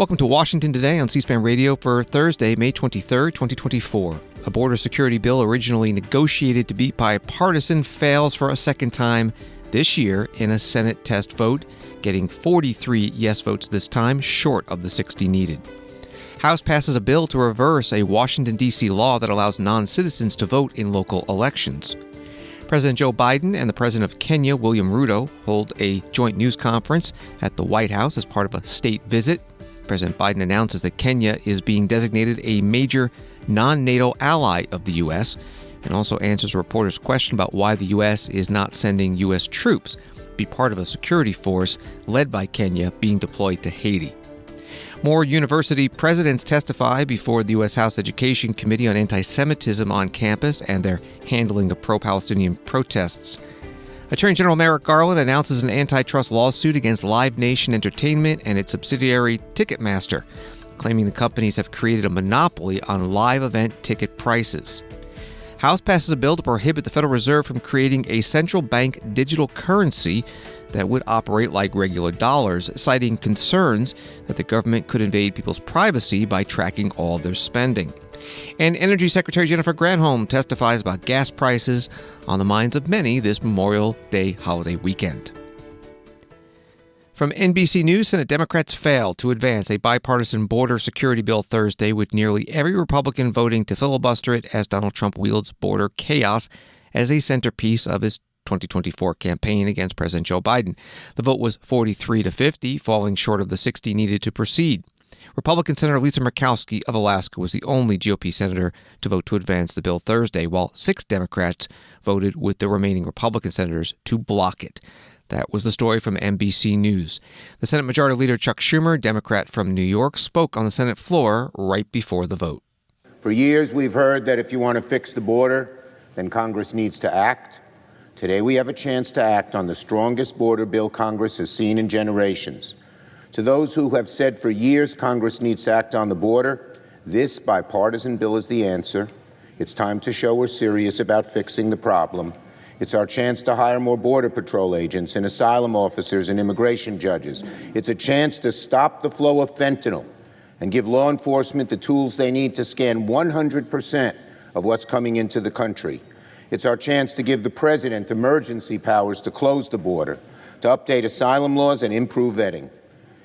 Welcome to Washington Today on C-SPAN Radio for Thursday, May 23rd, 2024. A border security bill originally negotiated to be bipartisan fails for a second time this year in a Senate test vote, getting 43 yes votes this time, short of the 60 needed. House passes a bill to reverse a Washington, D.C. law that allows non-citizens to vote in local elections. President Joe Biden and the President of Kenya, William Ruto, hold a joint news conference at the White House as part of a state visit. President Biden announces that Kenya is being designated a major non-NATO ally of the U.S. and also answers a reporter's question about why the U.S. is not sending U.S. troops to be part of a security force led by Kenya being deployed to Haiti. More university presidents testify before the U.S. House Education Committee on antisemitism on campus and their handling of pro-Palestinian protests. Attorney General Merrick Garland announces an antitrust lawsuit against Live Nation Entertainment and its subsidiary Ticketmaster, claiming the companies have created a monopoly on live event ticket prices. House passes a bill to prohibit the Federal Reserve from creating a central bank digital currency that would operate like regular dollars, citing concerns that the government could invade people's privacy by tracking all of their spending. And Energy Secretary Jennifer Granholm testifies about gas prices on the minds of many this Memorial Day holiday weekend. From NBC News, Senate Democrats failed to advance a bipartisan border security bill Thursday, with nearly every Republican voting to filibuster it as Donald Trump wields border chaos as a centerpiece of his 2024 campaign against President Joe Biden. The vote was 43-50, falling short of the 60 needed to proceed. Republican Senator Lisa Murkowski of Alaska was the only GOP senator to vote to advance the bill Thursday, while 6 Democrats voted with the remaining Republican senators to block it. That was the story from NBC News. The Senate Majority Leader Chuck Schumer, Democrat from New York, spoke on the Senate floor right before the vote. For years, we've heard that if you want to fix the border, then Congress needs to act. Today, we have a chance to act on the strongest border bill Congress has seen in generations. To those who have said for years Congress needs to act on the border, this bipartisan bill is the answer. It's time to show we're serious about fixing the problem. It's our chance to hire more Border Patrol agents and asylum officers and immigration judges. It's a chance to stop the flow of fentanyl and give law enforcement the tools they need to scan 100% of what's coming into the country. It's our chance to give the president emergency powers to close the border, to update asylum laws and improve vetting.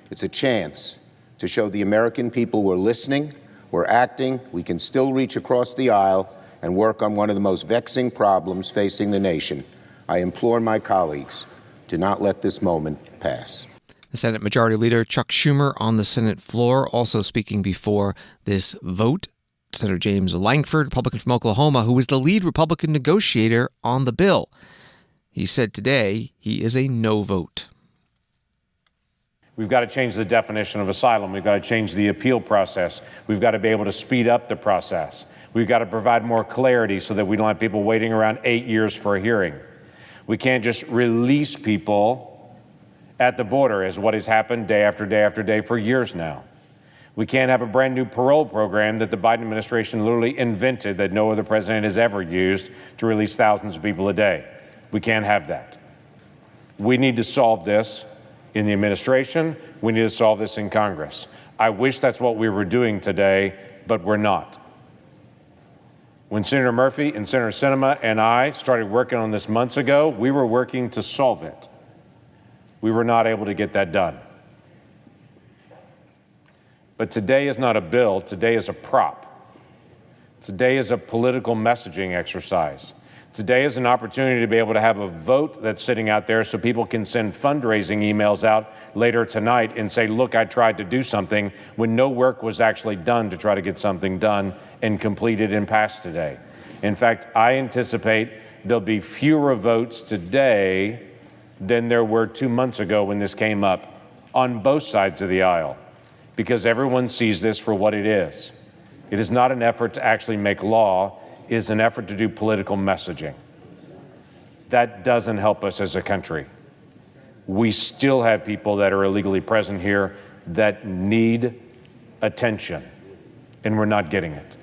It's a chance to show the American people we're listening, we're acting, we can still reach across the aisle and work on one of the most vexing problems facing the nation. I implore my colleagues to not let this moment pass. The Senate Majority Leader Chuck Schumer on the Senate floor, also speaking before this vote. Senator James Lankford, Republican from Oklahoma, who was the lead Republican negotiator on the bill. He said today he is a no vote. We've got to change the definition of asylum. We've got to change the appeal process. We've got to be able to speed up the process. We've got to provide more clarity so that we don't have people waiting around 8 years for a hearing. We can't just release people at the border, as what has happened day after day after day for years now. We can't have a brand new parole program that the Biden administration literally invented that no other president has ever used to release thousands of people a day. We can't have that. We need to solve this in the administration. We need to solve this in Congress. I wish that's what we were doing today, but we're not. When Senator Murphy and Senator Sinema and I started working on this months ago, we were working to solve it. We were not able to get that done. But today is not a bill, today is a prop. Today is a political messaging exercise. Today is an opportunity to be able to have a vote that's sitting out there so people can send fundraising emails out later tonight and say, look, I tried to do something, when no work was actually done to try to get something done and completed and passed today. In fact, I anticipate there'll be fewer votes today than there were 2 months ago when this came up on both sides of the aisle, because everyone sees this for what it is. It is not an effort to actually make law. It is an effort to do political messaging. That doesn't help us as a country. We still have people that are illegally present here that need attention, and we're not getting it.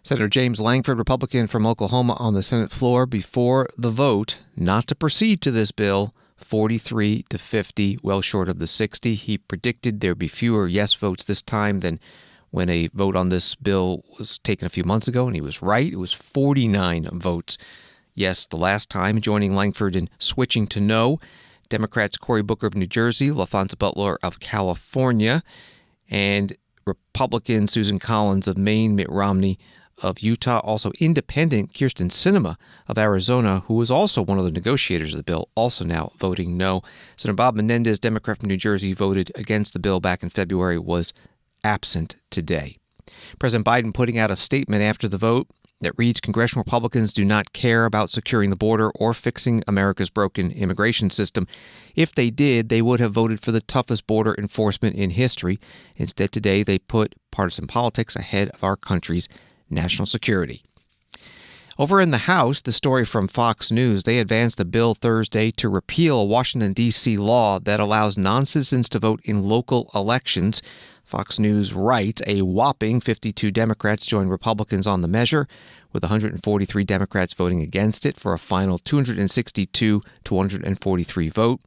Senator James Lankford, Republican from Oklahoma, on the Senate floor before the vote not to proceed to this bill 43 to 50, well short of the 60. He predicted there'd be fewer yes votes this time than when a vote on this bill was taken a few months ago, and he was right. It was 49 votes yes the last time, joining Langford in switching to no. Democrats Cory Booker of New Jersey, LaFonza Butler of California, and Republican Susan Collins of Maine, Mitt Romney of Utah, also independent Kyrsten Sinema of Arizona, who was also one of the negotiators of the bill, also now voting no. Senator Bob Menendez, Democrat from New Jersey, voted against the bill back in February, was absent today. President Biden putting out a statement after the vote that reads, Congressional Republicans do not care about securing the border or fixing America's broken immigration system. If they did, they would have voted for the toughest border enforcement in history. Instead, today, they put partisan politics ahead of our country's national security. Over in the House, the story from Fox News, they advanced a bill Thursday to repeal a Washington, D.C. law that allows non-citizens to vote in local elections. Fox News writes a whopping 52 Democrats joined Republicans on the measure, with 143 Democrats voting against it for a final 262 to 143 vote.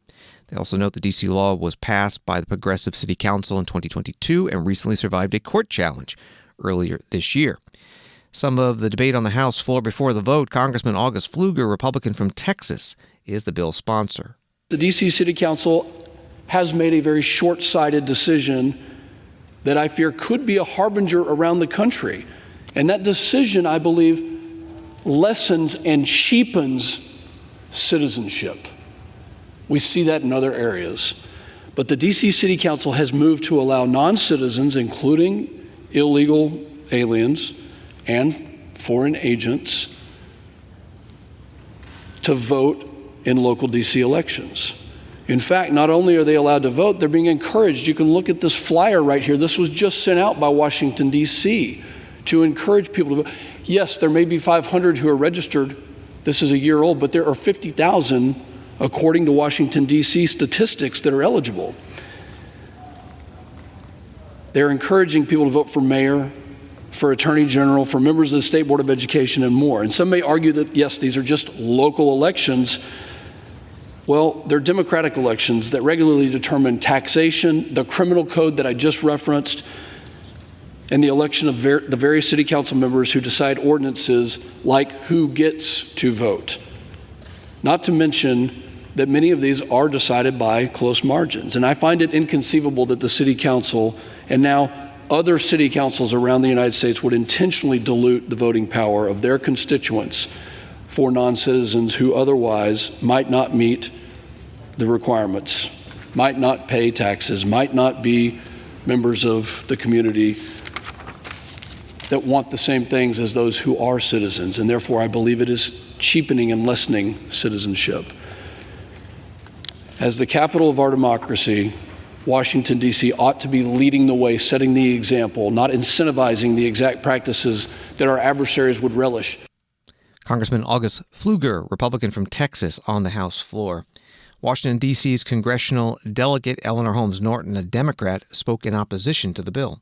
They also note the D.C. law was passed by the Progressive City Council in 2022 and recently survived a court challenge earlier this year. Some of the debate on the House floor before the vote, Congressman August Pfluger, Republican from Texas, is the bill's sponsor. The D.C. City Council has made a very short-sighted decision that I fear could be a harbinger around the country. And that decision, I believe, lessens and cheapens citizenship. We see that in other areas. But the D.C. City Council has moved to allow non-citizens, including illegal aliens and foreign agents, to vote in local D.C. elections. In fact, not only are they allowed to vote, they're being encouraged. You can look at this flyer right here. This was just sent out by Washington, D.C. to encourage people to vote. Yes, there may be 500 who are registered. This is a year old, but there are 50,000, according to Washington, D.C. statistics, that are eligible. They're encouraging people to vote for mayor, for attorney general, for members of the State Board of Education, and more. And some may argue that, yes, these are just local elections. Well, they're democratic elections that regularly determine taxation, the criminal code that I just referenced, and the election of the various city council members who decide ordinances like who gets to vote. Not to mention that many of these are decided by close margins. And I find it inconceivable that the city council and now other city councils around the United States would intentionally dilute the voting power of their constituents for non-citizens who otherwise might not meet the requirements, might not pay taxes, might not be members of the community that want the same things as those who are citizens. And therefore, I believe it is cheapening and lessening citizenship. As the capital of our democracy, Washington, D.C. ought to be leading the way, setting the example, not incentivizing the exact practices that our adversaries would relish. Congressman August Pfluger, Republican from Texas, on the House floor. Washington, D.C.'s congressional delegate Eleanor Holmes Norton, a Democrat, spoke in opposition to the bill.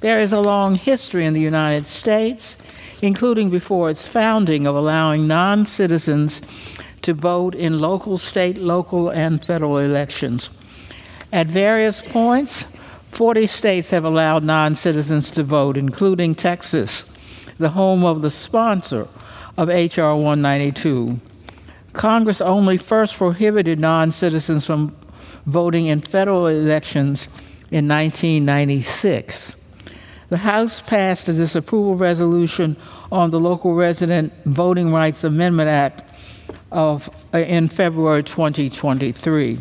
There is a long history in the United States, including before its founding, of allowing non-citizens to vote in local, state, local, and federal elections. At various points, 40 states have allowed non-citizens to vote, including Texas, the home of the sponsor of H.R. 192. Congress only first prohibited non-citizens from voting in federal elections in 1996. The House passed a disapproval resolution on the Local Resident Voting Rights Amendment Act in February 2023.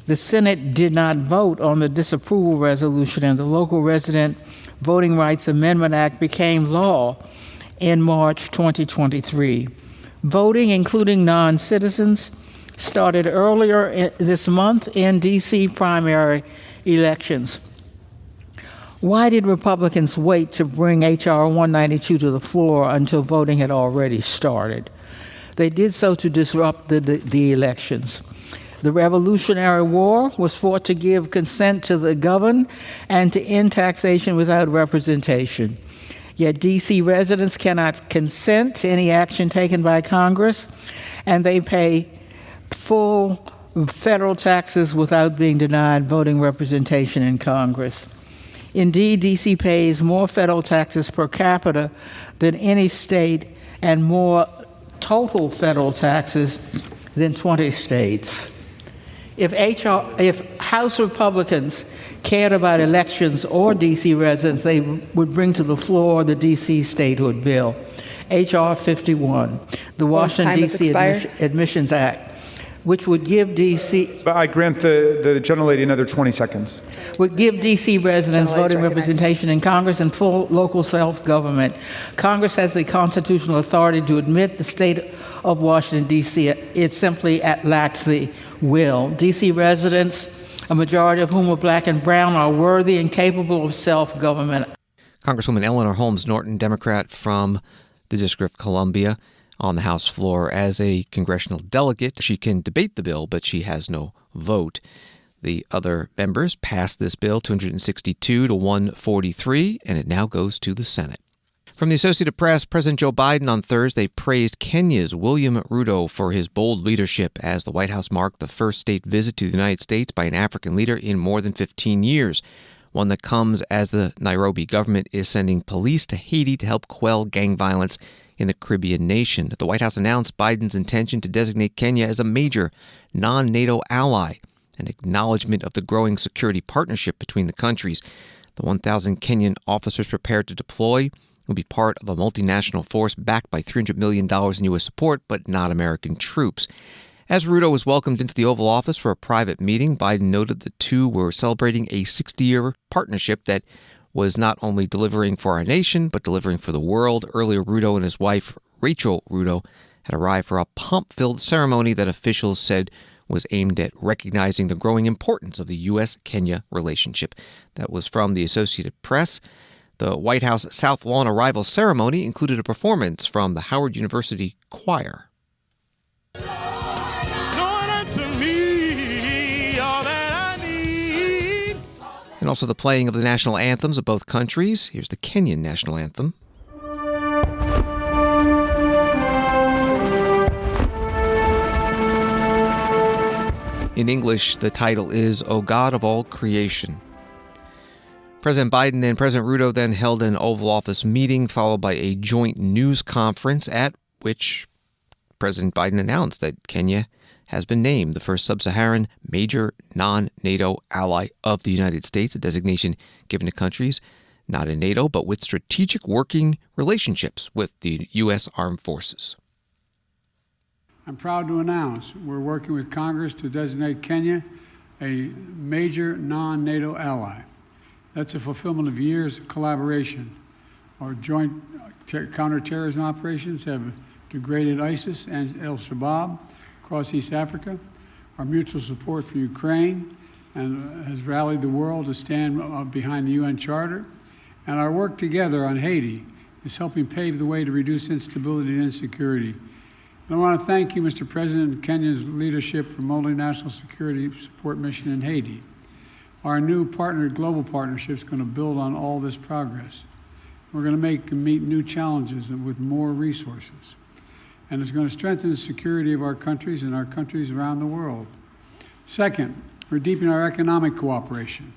The Senate did not vote on the disapproval resolution, and the Local Resident Voting Rights Amendment Act became law in March 2023. Voting, including non-citizens, started earlier this month in D.C. primary elections. Why did Republicans wait to bring H.R. 192 to the floor until voting had already started? They did so to disrupt the elections. The Revolutionary War was fought to give consent to the governed and to end taxation without representation. Yet D.C. residents cannot consent to any action taken by Congress, and they pay full federal taxes without being denied voting representation in Congress. Indeed, D.C. pays more federal taxes per capita than any state and more total federal taxes than 20 states. If House Republicans cared about elections or D.C. residents, they would bring to the floor the D.C. statehood bill, H.R. 51, the Washington, D.C. Admissions Act, which would give D.C. But I grant the gentlelady another 20 seconds. Would give D.C. residents voting representation in Congress and full local self-government. Congress has the constitutional authority to admit the state of Washington, D.C. It simply lacks the will. D.C. residents, a majority of whom are black and brown, are worthy and capable of self-government. Congresswoman Eleanor Holmes Norton, Democrat from the District of Columbia, on the House floor as a congressional delegate. She can debate the bill, but she has no vote. The other members passed this bill 262 to 143, and it now goes to the Senate. From the Associated Press, President Joe Biden on Thursday praised Kenya's William Ruto for his bold leadership as the White House marked the first state visit to the United States by an African leader in more than 15 years, one that comes as the Nairobi government is sending police to Haiti to help quell gang violence in the Caribbean nation. The White House announced Biden's intention to designate Kenya as a major non-NATO ally, an acknowledgement of the growing security partnership between the countries. The 1,000 Kenyan officers prepared to deploy will be part of a multinational force backed by $300 million in U.S. support, but not American troops. As Ruto was welcomed into the Oval Office for a private meeting, Biden noted the two were celebrating a 60-year partnership that was not only delivering for our nation, but delivering for the world. Earlier, Ruto and his wife, Rachel Ruto, had arrived for a pomp-filled ceremony that officials said was aimed at recognizing the growing importance of the U.S.-Kenya relationship. That was from the Associated Press. The White House South Lawn arrival ceremony included a performance from the Howard University Choir. And also the playing of the national anthems of both countries. Here's the Kenyan national anthem. In English, the title is O God of All Creation. President Biden and President Ruto then held an Oval Office meeting followed by a joint news conference at which President Biden announced that Kenya has been named the first sub-Saharan major non-NATO ally of the United States, a designation given to countries not in NATO but with strategic working relationships with the U.S. Armed Forces. I'm proud to announce we're working with Congress to designate Kenya a major non-NATO ally. That's a fulfillment of years of collaboration. Our joint counterterrorism operations have degraded ISIS and al-Shabaab across East Africa. Our mutual support for Ukraine and has rallied the world to stand behind the UN Charter. And our work together on Haiti is helping pave the way to reduce instability and insecurity. And I want to thank you, Mr. President, Kenya's leadership for multinational security support mission in Haiti. Our new global partnership is going to build on all this progress. We're going to meet new challenges with more resources. And it's going to strengthen the security of our countries and our countries around the world. Second, we're deepening our economic cooperation.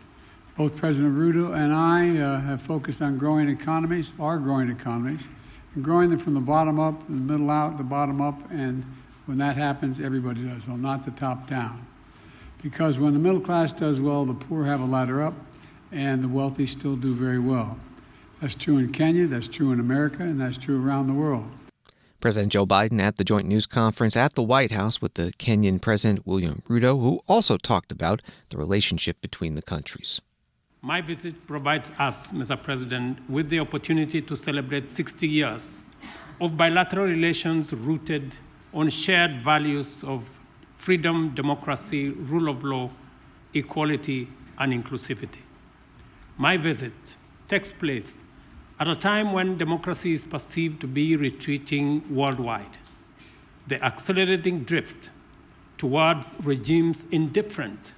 Both President Ruto and I have focused on growing economies, and growing them from the bottom up, the middle out, the bottom up, and when that happens, everybody does well, not the top down. Because when the middle class does well, the poor have a ladder up, and the wealthy still do very well. That's true in Kenya, that's true in America, and that's true around the world. President Joe Biden at the joint news conference at the White House with the Kenyan President William Ruto, who also talked about the relationship between the countries. My visit provides us, Mr. President, with the opportunity to celebrate 60 years of bilateral relations rooted on shared values of freedom, democracy, rule of law, equality, and inclusivity. My visit takes place at a time when democracy is perceived to be retreating worldwide. The accelerating drift towards regimes indifferent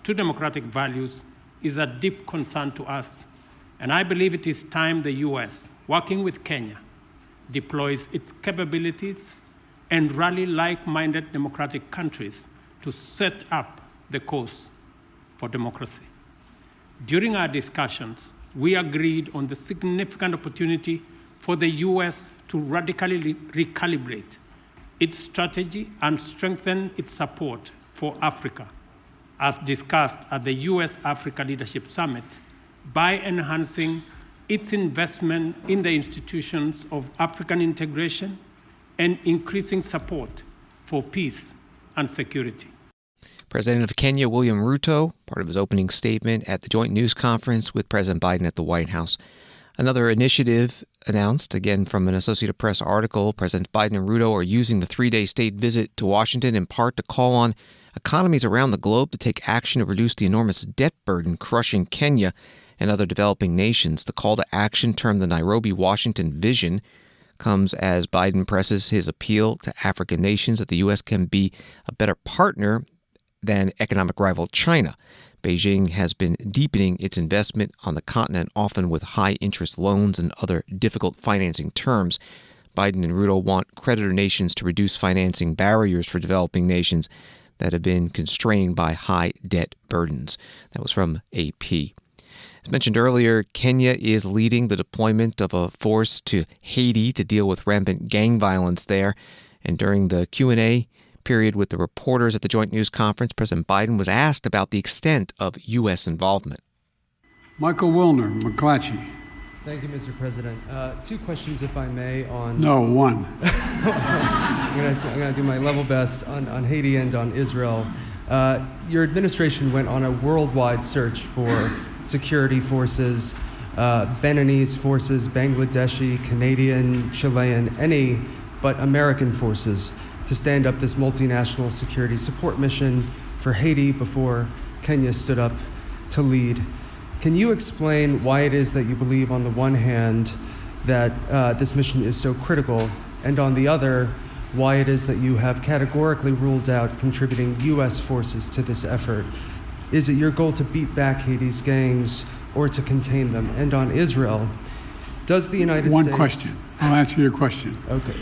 to democratic values is a deep concern to us, and I believe it is time the U.S., working with Kenya, deploys its capabilities and rally like-minded democratic countries to to set up the course for democracy. During our discussions, we agreed on the significant opportunity for the U.S. to radically recalibrate its strategy and strengthen its support for Africa, as discussed at the U.S.-Africa Leadership Summit, by enhancing its investment in the institutions of African integration and increasing support for peace and security. President of Kenya, William Ruto, part of his opening statement at the joint news conference with President Biden at the White House. Another initiative announced, again from an Associated Press article, President Biden and Ruto are using the three-day state visit to Washington in part to call on economies around the globe to take action to reduce the enormous debt burden crushing Kenya and other developing nations. The call to action, termed the Nairobi, Washington Vision, comes as Biden presses his appeal to African nations that the U.S. can be a better partner than economic rival China. Beijing has been deepening its investment on the continent, often with high-interest loans and other difficult financing terms. Biden and Ruto want creditor nations to reduce financing barriers for developing nations that have been constrained by high debt burdens. That was from AP. As mentioned earlier, Kenya is leading the deployment of a force to Haiti to deal with rampant gang violence there. And during the Q&A period with the reporters at the joint news conference, President Biden was asked about the extent of U.S. involvement. Michael Wilner, McClatchy. Thank you, Mr. President. Two questions, if I may, on... No, one. I'm going to do my level best on Haiti and on Israel. Your administration went on a worldwide search for security forces, Beninese forces, Bangladeshi, Canadian, Chilean, any but American forces, to stand up this multinational security support mission for Haiti before Kenya stood up to lead. Can you explain why it is that you believe, on the one hand, that this mission is so critical, and on the other, why it is that you have categorically ruled out contributing U.S. forces to this effort? Is it your goal to beat back Haiti's gangs or to contain them? And on Israel, does the United States... One question. I'll answer your question. Okay.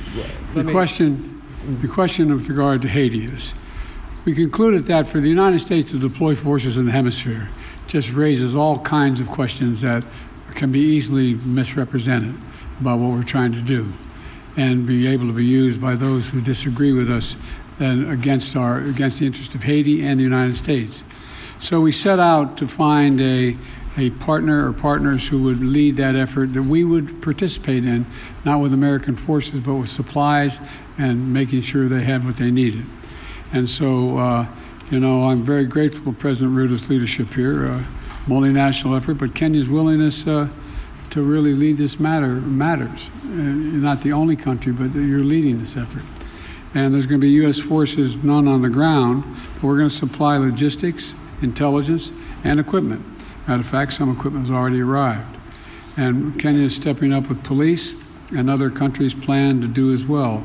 The question with regard to Haiti is, we concluded that for the United States to deploy forces in the hemisphere just raises all kinds of questions that can be easily misrepresented about what we're trying to do and be able to be used by those who disagree with us and against the interest of Haiti and the United States. So we set out to find a partner or partners who would lead that effort that we would participate in, not with American forces, but with supplies and making sure they had what they needed. And so, I'm very grateful for President Ruto's leadership here, multinational effort, but Kenya's willingness to really lead this matters. You're not the only country, but you're leading this effort. And there's going to be U.S. forces, none on the ground, but we're going to supply logistics, intelligence, and equipment. Matter of fact, some equipment has already arrived. And Kenya is stepping up with police, and other countries plan to do as well.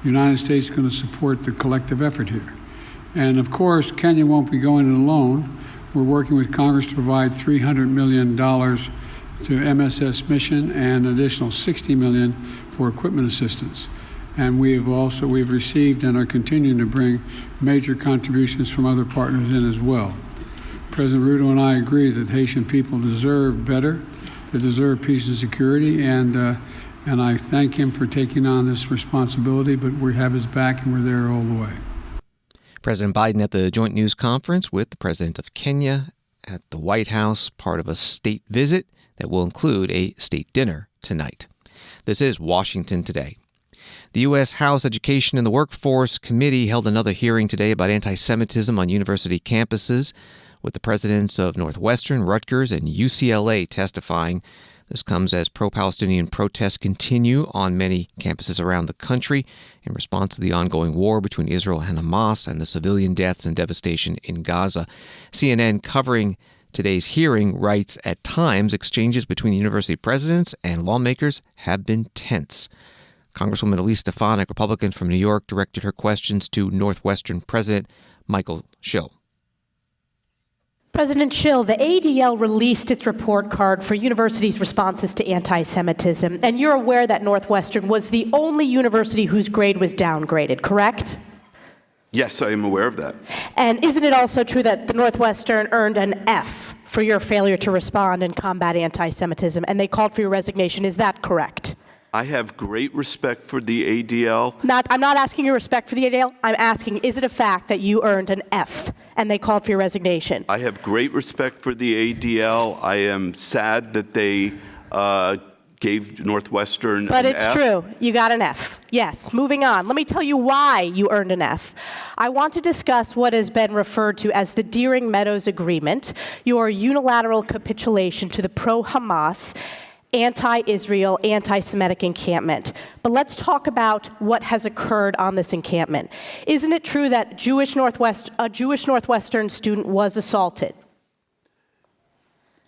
The United States is going to support the collective effort here. And of course, Kenya won't be going it alone. We're working with Congress to provide $300 million to MSS mission and an additional $60 million for equipment assistance. And we've received and are continuing to bring major contributions from other partners in as well. President Ruto and I agree that Haitian people deserve better. They deserve peace and security, and I thank him for taking on this responsibility, but we have his back and we're there all the way. President Biden at the joint news conference with the President of Kenya at the White House, part of a state visit that will include a state dinner tonight. This is Washington Today. The U.S. House Education and the Workforce Committee held another hearing today about anti-Semitism on university campuses, with the presidents of Northwestern, Rutgers, and UCLA testifying. This comes as pro-Palestinian protests continue on many campuses around the country in response to the ongoing war between Israel and Hamas and the civilian deaths and devastation in Gaza. CNN, covering today's hearing, writes, at times, exchanges between the university presidents and lawmakers have been tense. Congresswoman Elise Stefanik, Republican from New York, directed her questions to Northwestern President Michael Schill. President Schill, the ADL released its report card for universities' responses to anti-Semitism, and you're aware that Northwestern was the only university whose grade was downgraded, correct? Yes, I am aware of that. And isn't it also true that the Northwestern earned an F for your failure to respond and combat anti-Semitism, and they called for your resignation? Is that correct? I have great respect for the ADL. I'm not asking your respect for the ADL. I'm asking, is it a fact that you earned an F and they called for your resignation? I have great respect for the ADL. I am sad that they gave Northwestern But an it's F. true. You got an F. Yes. Moving on. Let me tell you why you earned an F. I want to discuss what has been referred to as the Deering Meadows Agreement, your unilateral capitulation to the pro-Hamas, anti-Israel, anti-Semitic encampment. But let's talk about what has occurred on this encampment. Isn't it true that a Jewish Northwestern student was assaulted?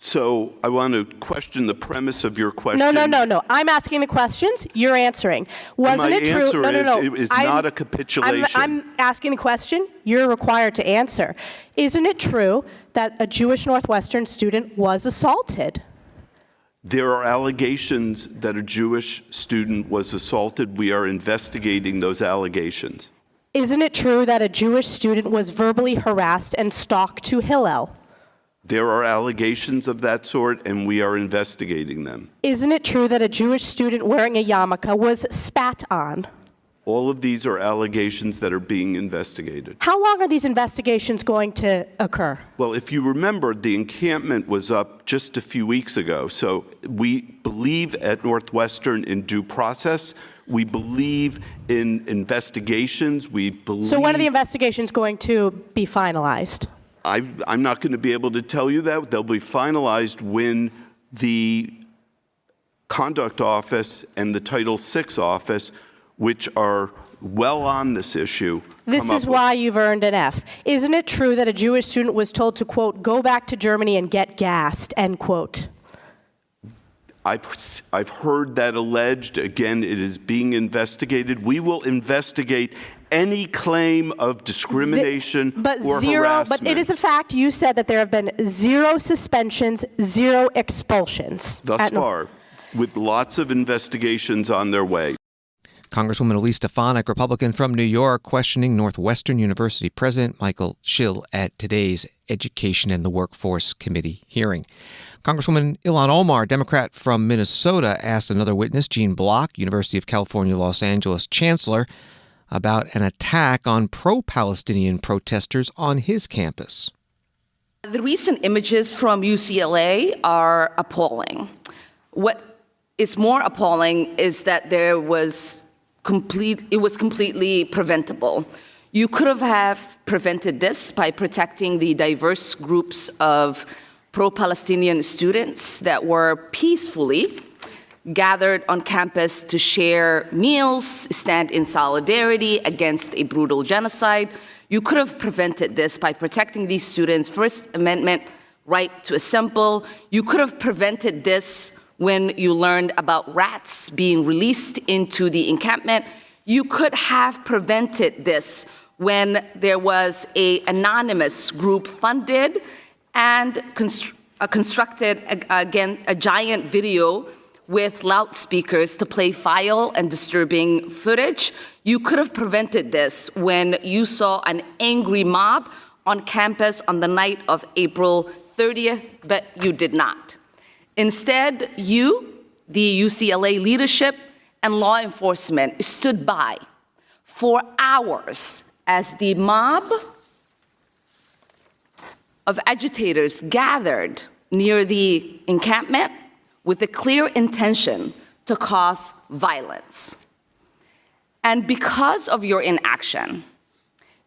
So I want to question the premise of your question. No. I'm asking the questions. You're answering. Wasn't it true? No. It is not a capitulation. I'm asking the question. You're required to answer. Isn't it true that a Jewish Northwestern student was assaulted? There are allegations that a Jewish student was assaulted. We are investigating those allegations. Isn't it true that a Jewish student was verbally harassed and stalked to Hillel? There are allegations of that sort, and we are investigating them. Isn't it true that a Jewish student wearing a yarmulke was spat on? All of these are allegations that are being investigated. How long are these investigations going to occur? Well, if you remember, the encampment was up just a few weeks ago. So we believe at Northwestern in due process. We believe in investigations. We believe. So when are the investigations going to be finalized? I'm not going to be able to tell you that. They'll be finalized when the Conduct Office and the Title VI Office, which are well on this issue. This is why you've earned an F. Isn't it true that a Jewish student was told to, quote, go back to Germany and get gassed, end quote? I've heard that alleged. Again, it is being investigated. We will investigate any claim of discrimination or harassment. But it is a fact. You said that there have been 0 suspensions, 0 expulsions. Thus far, with lots of investigations on their way. Congresswoman Elise Stefanik, Republican from New York, questioning Northwestern University President Michael Schill at today's Education and the Workforce Committee hearing. Congresswoman Ilhan Omar, Democrat from Minnesota, asked another witness, Gene Block, University of California, Los Angeles chancellor, about an attack on pro-Palestinian protesters on his campus. The recent images from UCLA are appalling. What is more appalling is that it was completely preventable. You could have prevented this by protecting the diverse groups of pro-Palestinian students that were peacefully gathered on campus to share meals, stand in solidarity against a brutal genocide. You could have prevented this by protecting these students' First Amendment right to assemble. You could have prevented this when you learned about rats being released into the encampment. You could have prevented this when there was an anonymous group funded and constructed, again, a giant video with loudspeakers to play vile and disturbing footage. You could have prevented this when you saw an angry mob on campus on the night of April 30th, but you did not. Instead, you, the UCLA leadership and law enforcement, stood by for hours as the mob of agitators gathered near the encampment with a clear intention to cause violence. And because of your inaction,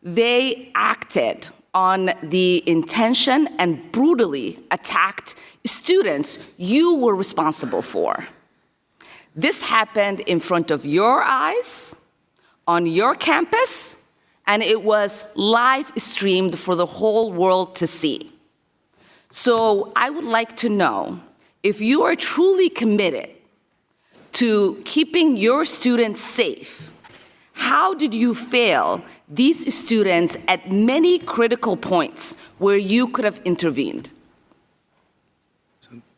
they acted on the intention and brutally attacked students you were responsible for. This happened in front of your eyes, on your campus, and it was live streamed for the whole world to see. So I would like to know, if you are truly committed to keeping your students safe, how did you fail these students at many critical points where you could have intervened?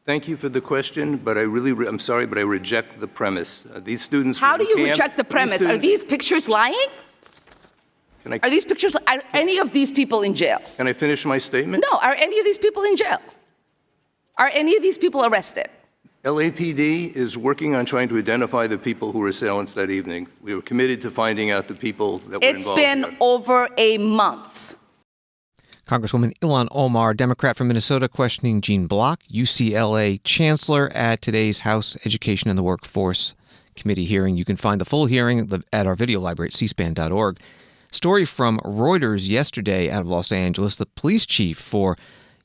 Thank you for the question, but I'm sorry, but I reject the premise. These students. How do you reject the premise? Are these pictures lying? Are these pictures, are any of these people in jail? Can I finish my statement? No, are any of these people in jail? Are any of these people arrested? LAPD is working on trying to identify the people who were assailants that evening. We were committed to finding out the people that were involved. It's been over a month. Congresswoman Ilhan Omar, Democrat from Minnesota, questioning Gene Block, UCLA chancellor, at today's House Education and the Workforce Committee hearing. You can find the full hearing at our video library at cspan.org. Story from Reuters yesterday out of Los Angeles. The police chief for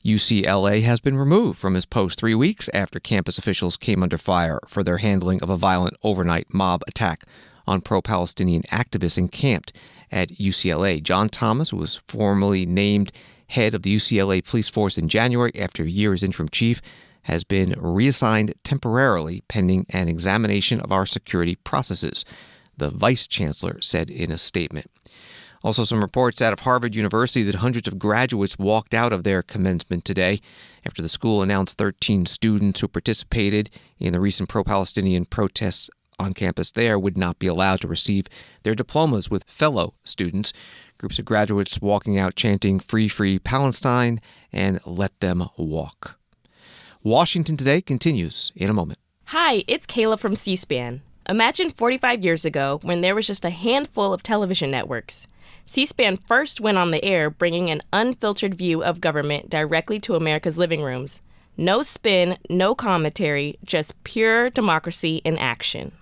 UCLA has been removed from his post 3 weeks after campus officials came under fire for their handling of a violent overnight mob attack on pro-Palestinian activists encamped at UCLA. John Thomas, who was formerly named head of the UCLA police force in January after a year as interim chief, has been reassigned temporarily pending an examination of our security processes, the vice chancellor said in a statement. Also, some reports out of Harvard University that hundreds of graduates walked out of their commencement today after the school announced 13 students who participated in the recent pro-Palestinian protests on campus there would not be allowed to receive their diplomas with fellow students. Groups of graduates walking out chanting "Free, Free Palestine" and "Let them walk." Washington Today continues in a moment. Hi, it's Kayla from C-SPAN. Imagine 45 years ago when there was just a handful of television networks. C-SPAN first went on the air bringing an unfiltered view of government directly to America's living rooms. No spin, no commentary, just pure democracy in action.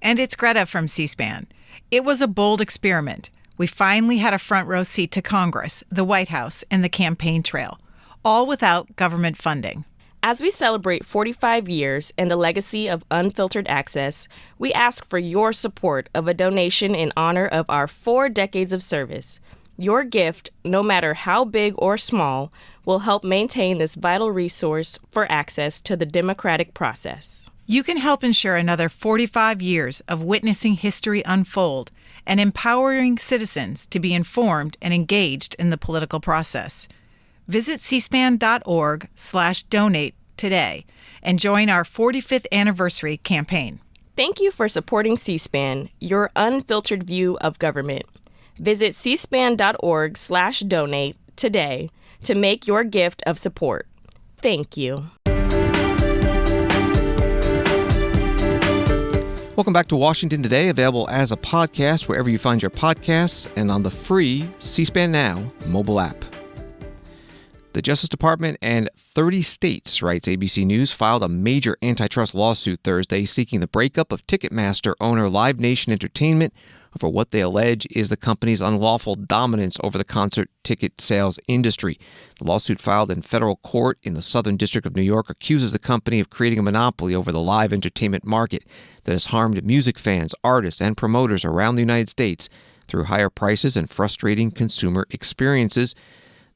And it's Greta from C-SPAN. It was a bold experiment. We finally had a front row seat to Congress, the White House, and the campaign trail, all without government funding. As we celebrate 45 years and a legacy of unfiltered access, we ask for your support of a donation in honor of our 4 decades of service. Your gift, no matter how big or small, will help maintain this vital resource for access to the democratic process. You can help ensure another 45 years of witnessing history unfold and empowering citizens to be informed and engaged in the political process. Visit cspan.org/donate today and join our 45th anniversary campaign. Thank you for supporting C-SPAN, your unfiltered view of government. Visit cspan.org/donate today to make your gift of support. Thank you. Welcome back to Washington Today, available as a podcast wherever you find your podcasts and on the free C-SPAN Now mobile app. The Justice Department and 30 states, writes ABC News, filed a major antitrust lawsuit Thursday seeking the breakup of Ticketmaster owner Live Nation Entertainment over what they allege is the company's unlawful dominance over the concert ticket sales industry. The lawsuit filed in federal court in the Southern District of New York accuses the company of creating a monopoly over the live entertainment market that has harmed music fans, artists, and promoters around the United States through higher prices and frustrating consumer experiences.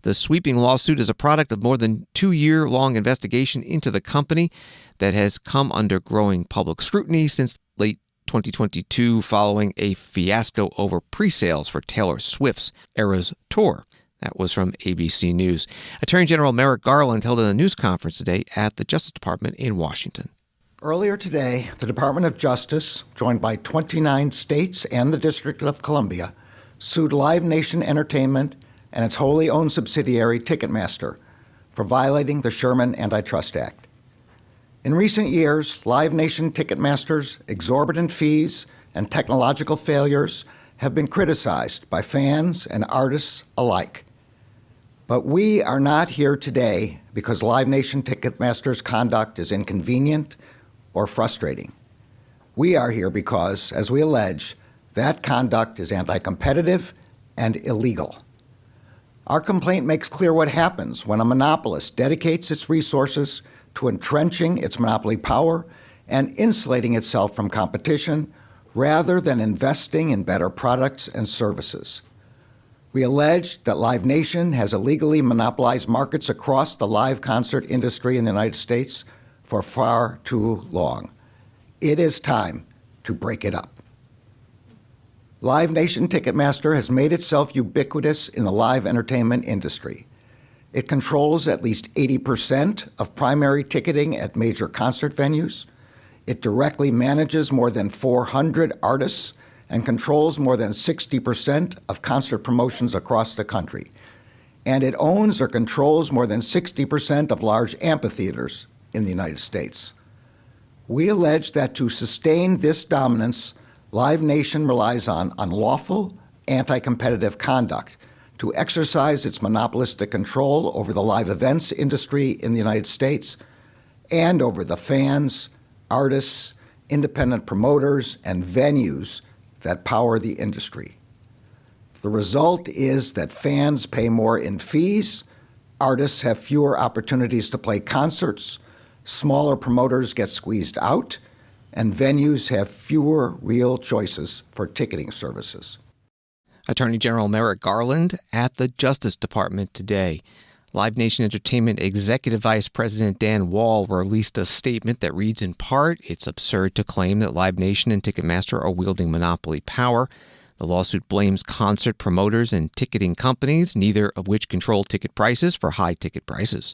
The sweeping lawsuit is a product of more than 2-year-long investigation into the company that has come under growing public scrutiny since late 2022 following a fiasco over pre-sales for Taylor Swift's Eras Tour. That was from ABC News. Attorney General Merrick Garland held a news conference today at the Justice Department in Washington. Earlier today, the Department of Justice, joined by 29 states and the District of Columbia, sued Live Nation Entertainment and its wholly owned subsidiary, Ticketmaster, for violating the Sherman Antitrust Act. In recent years, Live Nation Ticketmaster's exorbitant fees and technological failures have been criticized by fans and artists alike. But we are not here today because Live Nation Ticketmaster's conduct is inconvenient or frustrating. We are here because, as we allege, that conduct is anti-competitive and illegal. Our complaint makes clear what happens when a monopolist dedicates its resources to entrenching its monopoly power and insulating itself from competition rather than investing in better products and services. We allege that Live Nation has illegally monopolized markets across the live concert industry in the United States for far too long. It is time to break it up. Live Nation Ticketmaster has made itself ubiquitous in the live entertainment industry. It controls at least 80% of primary ticketing at major concert venues. It directly manages more than 400 artists and controls more than 60% of concert promotions across the country. And it owns or controls more than 60% of large amphitheaters in the United States. We allege that to sustain this dominance, Live Nation relies on unlawful, anti-competitive conduct to exercise its monopolistic control over the live events industry in the United States and over the fans, artists, independent promoters, and venues that power the industry. The result is that fans pay more in fees, artists have fewer opportunities to play concerts, smaller promoters get squeezed out, and venues have fewer real choices for ticketing services. Attorney General Merrick Garland at the Justice Department today. Live Nation Entertainment Executive Vice President Dan Wall released a statement that reads in part, "It's absurd to claim that Live Nation and Ticketmaster are wielding monopoly power. The lawsuit blames concert promoters and ticketing companies, neither of which control ticket prices, for high ticket prices.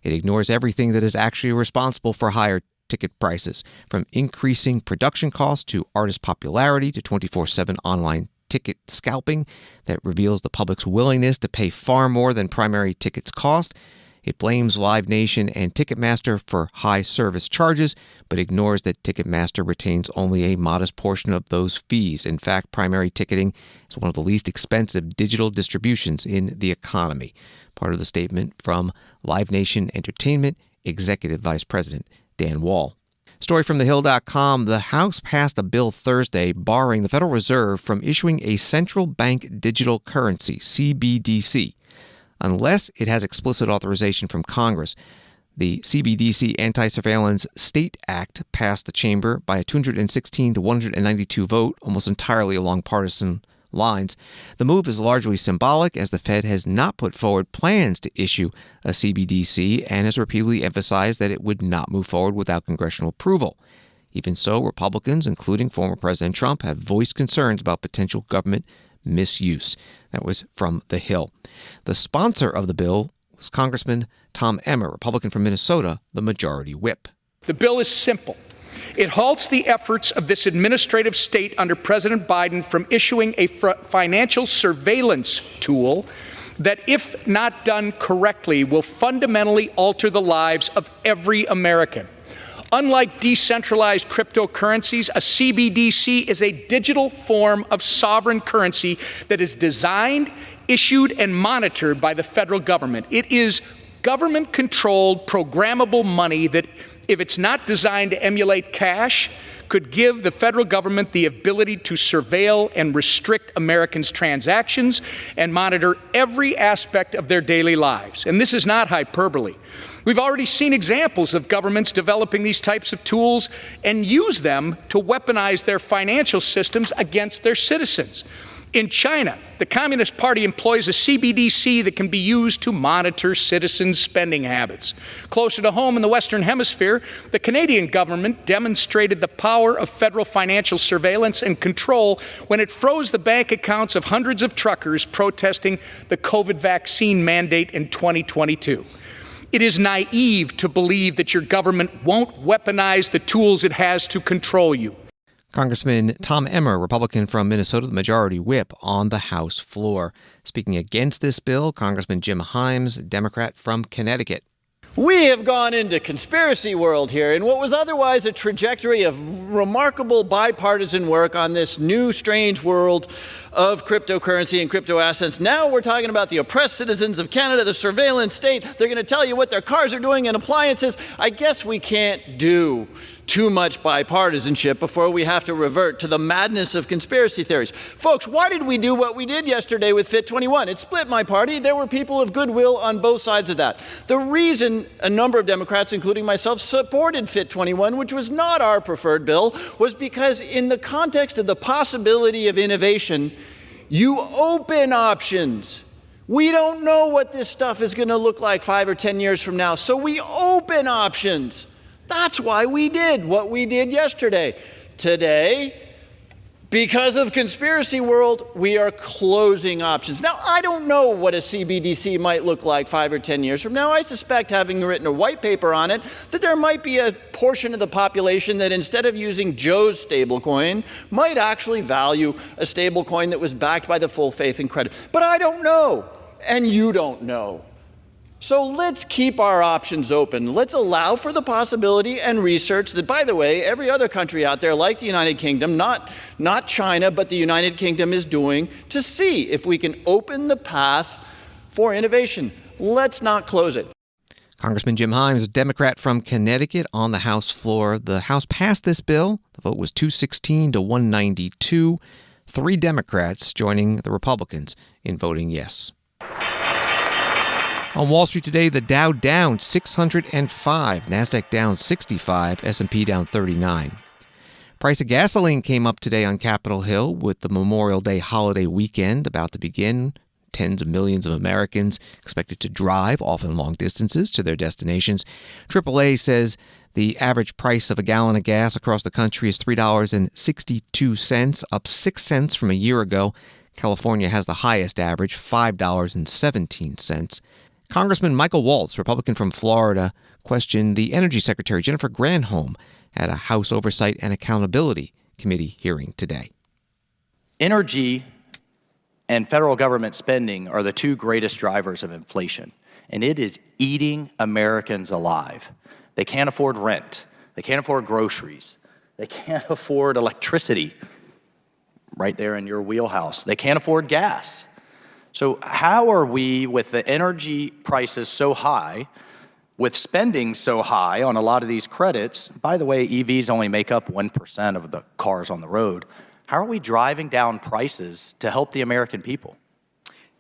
It ignores everything that is actually responsible for higher ticket prices, from increasing production costs to artist popularity to 24/7 online ticket scalping that reveals the public's willingness to pay far more than primary tickets cost. It blames Live Nation and Ticketmaster for high service charges, but ignores that Ticketmaster retains only a modest portion of those fees. In fact, primary ticketing is one of the least expensive digital distributions in the economy." Part of the statement from Live Nation Entertainment Executive Vice President Dan Wall. Story from thehill.com. The House passed a bill Thursday barring the Federal Reserve from issuing a central bank digital currency, CBDC, unless it has explicit authorization from Congress. The CBDC Anti-Surveillance State Act passed the chamber by a 216 to 192 vote, almost entirely along partisan lines. The move is largely symbolic, as the Fed has not put forward plans to issue a CBDC and has repeatedly emphasized that it would not move forward without congressional approval. Even so, Republicans, including former President Trump, have voiced concerns about potential government misuse. That was from The Hill. The sponsor of the bill was Congressman Tom Emmer, Republican from Minnesota, the majority whip. The bill is simple. It halts the efforts of this administrative state under President Biden from issuing a financial surveillance tool that, if not done correctly, will fundamentally alter the lives of every American. Unlike decentralized cryptocurrencies, a CBDC is a digital form of sovereign currency that is designed, issued, and monitored by the federal government. It is government-controlled, programmable money that, if it's not designed to emulate cash, could give the federal government the ability to surveil and restrict Americans' transactions and monitor every aspect of their daily lives. And this is not hyperbole. We've already seen examples of governments developing these types of tools and use them to weaponize their financial systems against their citizens. In China, the Communist Party employs a CBDC that can be used to monitor citizens' spending habits. Closer to home in the Western Hemisphere, the Canadian government demonstrated the power of federal financial surveillance and control when it froze the bank accounts of hundreds of truckers protesting the COVID vaccine mandate in 2022. It is naive to believe that your government won't weaponize the tools it has to control you. Congressman Tom Emmer, Republican from Minnesota, the majority whip on the House floor. Speaking against this bill, Congressman Jim Himes, Democrat from Connecticut. We have gone into conspiracy world here in what was otherwise a trajectory of remarkable bipartisan work on this new strange world of cryptocurrency and crypto assets. Now we're talking about the oppressed citizens of Canada, the surveillance state. They're going to tell you what their cars are doing and appliances. I guess we can't do too much bipartisanship before we have to revert to the madness of conspiracy theories. Folks, why did we do what we did yesterday with Fit 21? It split my party. There were people of goodwill on both sides of that. The reason a number of Democrats, including myself, supported Fit 21, which was not our preferred bill, was because in the context of the possibility of innovation, you open options. We don't know what this stuff is going to look like 5 or 10 years from now, so we open options. That's why we did what we did yesterday. Today, Because of conspiracy world, we are closing options. Now, I don't know what a CBDC might look like 5 or 10 years from now. I suspect, having written a white paper on it, that there might be a portion of the population that instead of using Joe's stablecoin, might actually value a stablecoin that was backed by the full faith and credit. But I don't know, and you don't know. So let's keep our options open. Let's allow for the possibility and research that, by the way, every other country out there, like the United Kingdom, not China, but the United Kingdom is doing, to see if we can open the path for innovation. Let's not close it. Congressman Jim Himes, a Democrat from Connecticut, on the House floor. The House passed this bill. The vote was 216 to 192. 3 Democrats joining the Republicans in voting yes. On Wall Street today, the Dow down 605, NASDAQ down 65, S&P down 39. Price of gasoline came up today on Capitol Hill with the Memorial Day holiday weekend about to begin. Tens of millions of Americans expected to drive, often long distances, to their destinations. AAA says the average price of a gallon of gas across the country is $3.62, up 6 cents from a year ago. California has the highest average, $5.17. Congressman Michael Waltz, Republican from Florida, questioned the Energy Secretary Jennifer Granholm at a House Oversight and Accountability Committee hearing today. Energy and federal government spending are the 2 greatest drivers of inflation, and it is eating Americans alive. They can't afford rent. They can't afford groceries. They can't afford electricity, right there in your wheelhouse. They can't afford gas. So how are we, with the energy prices so high, with spending so high on a lot of these credits, by the way, EVs only make up 1% of the cars on the road, how are we driving down prices to help the American people?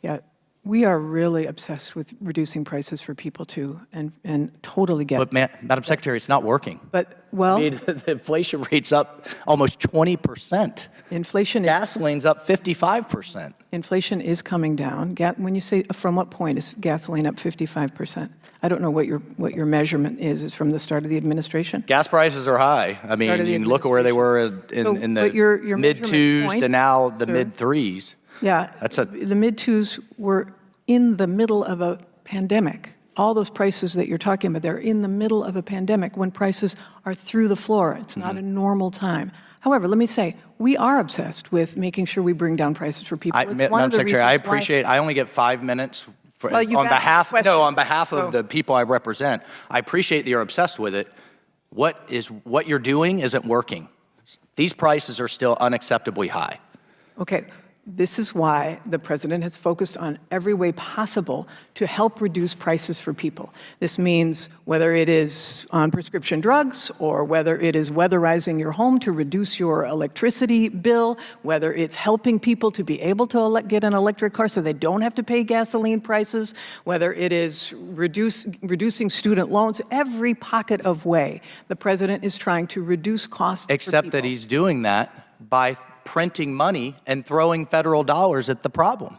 Yeah, we are really obsessed with reducing prices for people too, and totally get it. But Madam Secretary, it's not working. But, well, I mean, the inflation rate's up almost 20%. Gasoline's up 55%. Inflation is coming down. When you say from what point is gasoline up 55%? I don't know what your measurement is from the start of the administration. Gas prices are high. I mean, you can look at where they were in the mid-2s to now the mid-3s. Yeah, the mid-2s were in the middle of a pandemic. All those prices that you're talking about, they're in the middle of a pandemic when prices are through the floor. It's not a normal time. However, let me say, we are obsessed with making sure we bring down prices for people. Madam Secretary, I appreciate, I only get 5 minutes on behalf of the people I represent. I appreciate that you're obsessed with it. What you're doing isn't working. These prices are still unacceptably high. Okay. This is why the president has focused on every way possible to help reduce prices for people. This means whether it is on prescription drugs or whether it is weatherizing your home to reduce your electricity bill, whether it's helping people to be able to get an electric car so they don't have to pay gasoline prices, whether it is reducing student loans, every pocket of way the president is trying to reduce costs Except that he's doing that by printing money and throwing federal dollars at the problem.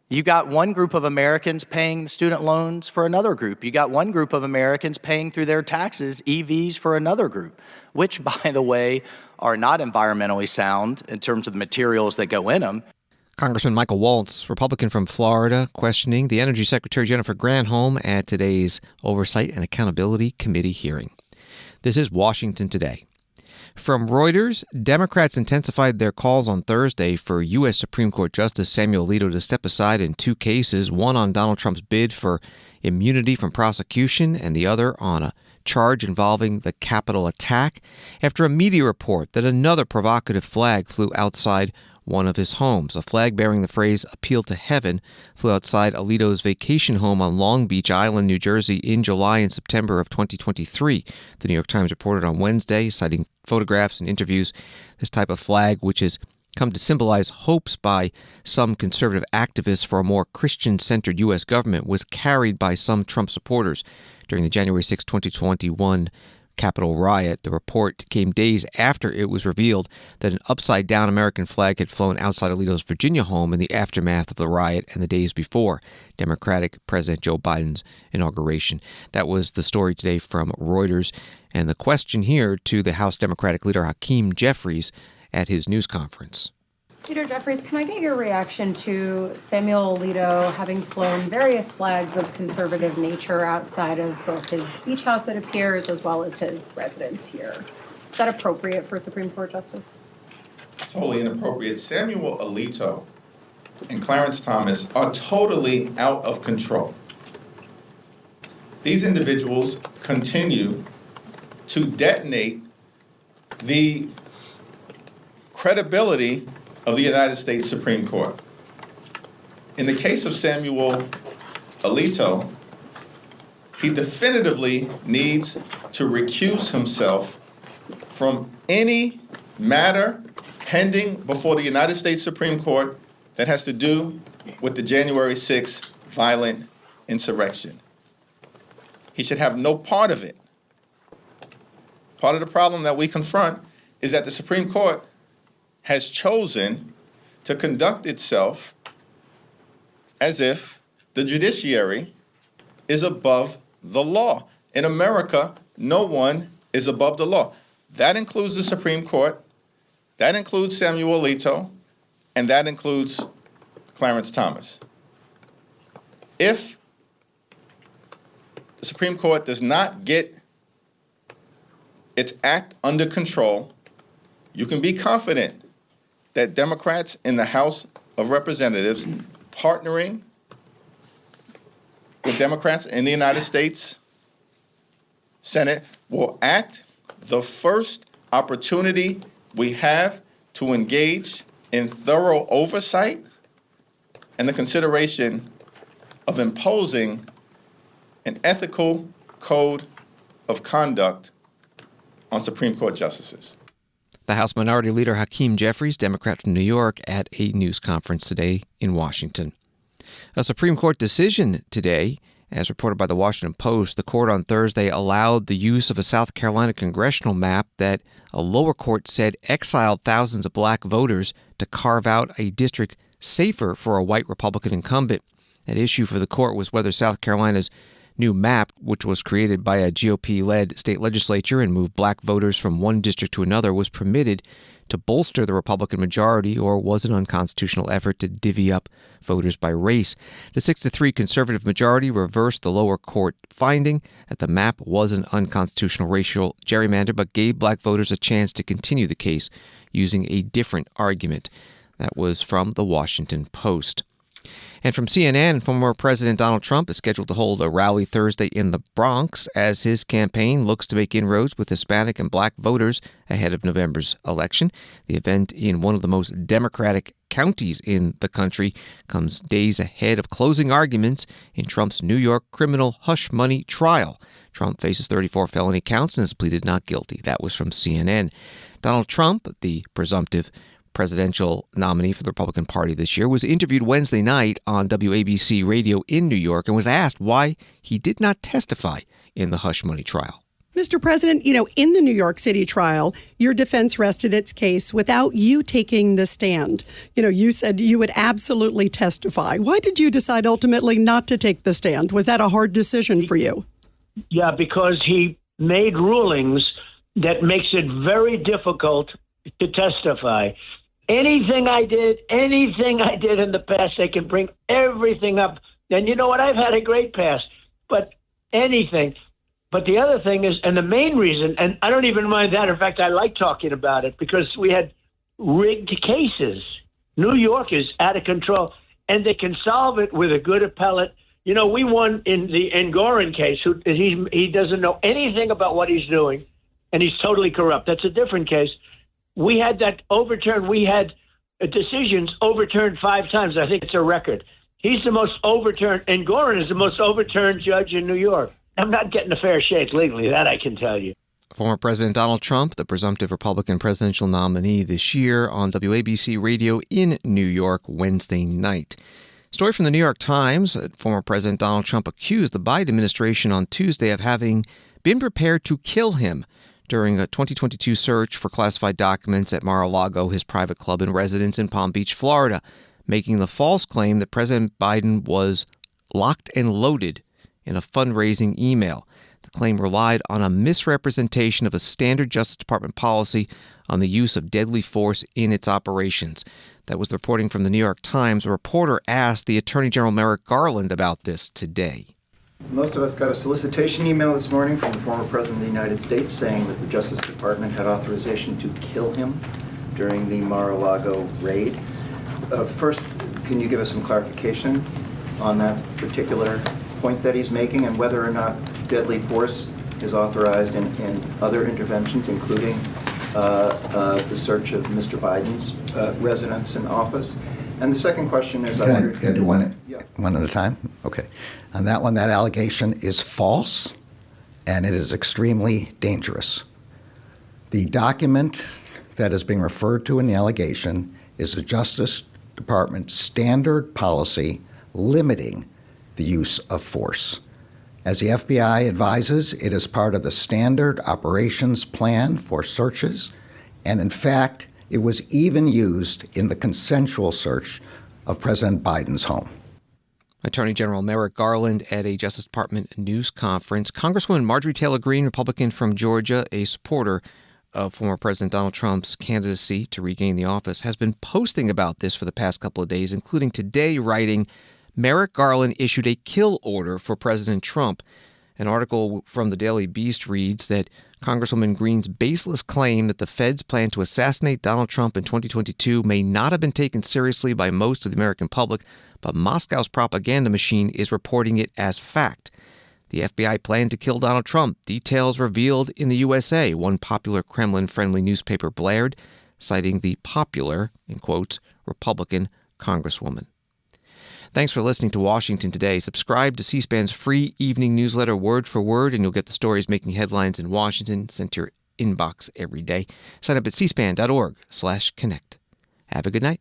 You got one group of Americans paying student loans for another group. You got one group of Americans paying through their taxes EVs for another group, which, by the way, are not environmentally sound in terms of the materials that go in them. Congressman Michael Waltz, Republican from Florida, questioning the Energy Secretary Jennifer Granholm at today's Oversight and Accountability Committee hearing. This is Washington Today. From Reuters, Democrats intensified their calls on Thursday for U.S. Supreme Court Justice Samuel Alito to step aside in 2 cases, one on Donald Trump's bid for immunity from prosecution and the other on a charge involving the Capitol attack, after a media report that another provocative flag flew outside one of his homes. A flag bearing the phrase "Appeal to Heaven" flew outside Alito's vacation home on Long Beach Island, New Jersey in July and September of 2023. The New York Times reported on Wednesday, citing photographs and interviews, this type of flag, which has come to symbolize hopes by some conservative activists for a more Christian-centered U.S. government, was carried by some Trump supporters during the January 6, 2021 Capitol riot. The report came days after it was revealed that an upside-down American flag had flown outside Alito's Virginia home in the aftermath of the riot and the days before Democratic President Joe Biden's inauguration. That was the story today from Reuters. And the question here to the House Democratic leader Hakeem Jeffries at his news conference. Peter Jeffries, can I get your reaction to Samuel Alito having flown various flags of conservative nature outside of both his beach house, it appears, as well as his residence here? Is that appropriate for a Supreme Court justice? Totally inappropriate. Samuel Alito and Clarence Thomas are totally out of control. These individuals continue to detonate the credibility of the United States Supreme Court. In the case of Samuel Alito, he definitively needs to recuse himself from any matter pending before the United States Supreme Court that has to do with the January 6th violent insurrection. He should have no part of it. Part of the problem that we confront is that the Supreme Court has chosen to conduct itself as if the judiciary is above the law. In America, no one is above the law. That includes the Supreme Court, that includes Samuel Alito, and that includes Clarence Thomas. If the Supreme Court does not get its act under control, you can be confident that Democrats in the House of Representatives, partnering with Democrats in the United States Senate, will act the first opportunity we have to engage in thorough oversight and the consideration of imposing an ethical code of conduct on Supreme Court justices. The House Minority Leader Hakeem Jeffries, Democrat from New York, at a news conference today in Washington. A Supreme Court decision today, as reported by the Washington Post, the court on Thursday allowed the use of a South Carolina congressional map that a lower court said exiled thousands of black voters to carve out a district safer for a white Republican incumbent. At issue for the court was whether South Carolina's new map, which was created by a GOP-led state legislature and moved black voters from one district to another, was permitted to bolster the Republican majority or was an unconstitutional effort to divvy up voters by race. The 6-3 conservative majority reversed the lower court finding that the map was an unconstitutional racial gerrymander but gave black voters a chance to continue the case using a different argument. That was from the Washington Post. And from CNN, former President Donald Trump is scheduled to hold a rally Thursday in the Bronx as his campaign looks to make inroads with Hispanic and black voters ahead of November's election. The event in one of the most Democratic counties in the country comes days ahead of closing arguments in Trump's New York criminal hush money trial. Trump faces 34 felony counts and has pleaded not guilty. That was from CNN. Donald Trump, the presumptive presidential nominee for the Republican Party this year, was interviewed Wednesday night on WABC radio in New York and was asked why he did not testify in the hush money trial. Mr. President, in the New York City trial, your defense rested its case without you taking the stand. You said you would absolutely testify. Why did you decide ultimately not to take the stand? Was that a hard decision for you? Yeah, because he made rulings that makes it very difficult to testify. Anything I did in the past, they can bring everything up. And you know what? I've had a great past, but anything. But the other thing is, and the main reason, and I don't even mind that. In fact, I like talking about it because we had rigged cases. New York is out of control, and they can solve it with a good appellate. We won in the Engoron case. He doesn't know anything about what he's doing, and he's totally corrupt. That's a different case. We had that overturned. We had decisions overturned 5 times. I think it's a record. He's the most overturned. Engoron is the most overturned judge in New York. I'm not getting a fair shake legally, that I can tell you. Former President Donald Trump, the presumptive Republican presidential nominee this year, on WABC radio in New York Wednesday night. Story from the New York Times. Former President Donald Trump accused the Biden administration on Tuesday of having been prepared to kill him during a 2022 search for classified documents at Mar-a-Lago, his private club and residence in Palm Beach, Florida, making the false claim that President Biden was locked and loaded in a fundraising email. The claim relied on a misrepresentation of a standard Justice Department policy on the use of deadly force in its operations. That was the reporting from the New York Times. A reporter asked the Attorney General Merrick Garland about this today. Most of us got a solicitation email this morning from the former President of the United States saying that the Justice Department had authorization to kill him during the Mar-a-Lago raid. First, can you give us some clarification on that particular point that he's making and whether or not deadly force is authorized in other interventions, including the search of Mr. Biden's residence and office? And the second question is, Can I do one at a time? Okay. On that one, that allegation is false, and it is extremely dangerous. The document that is being referred to in the allegation is the Justice Department standard policy limiting the use of force. As the FBI advises, it is part of the standard operations plan for searches, and in fact, it was even used in the consensual search of President Biden's home. Attorney General Merrick Garland at a Justice Department news conference. Congresswoman Marjorie Taylor Greene, Republican from Georgia, a supporter of former President Donald Trump's candidacy to regain the office, has been posting about this for the past couple of days, including today writing, Merrick Garland issued a kill order for President Trump. An article from the Daily Beast reads that Congresswoman Greene's baseless claim that the feds plan to assassinate Donald Trump in 2022 may not have been taken seriously by most of the American public, but Moscow's propaganda machine is reporting it as fact. The FBI planned to kill Donald Trump, details revealed in the USA, one popular Kremlin-friendly newspaper blared, citing the popular, in quotes, Republican Congresswoman. Thanks for listening to Washington Today. Subscribe to C-SPAN's free evening newsletter Word for Word, and you'll get the stories making headlines in Washington sent to your inbox every day. Sign up at cspan.org/connect. Have a good night.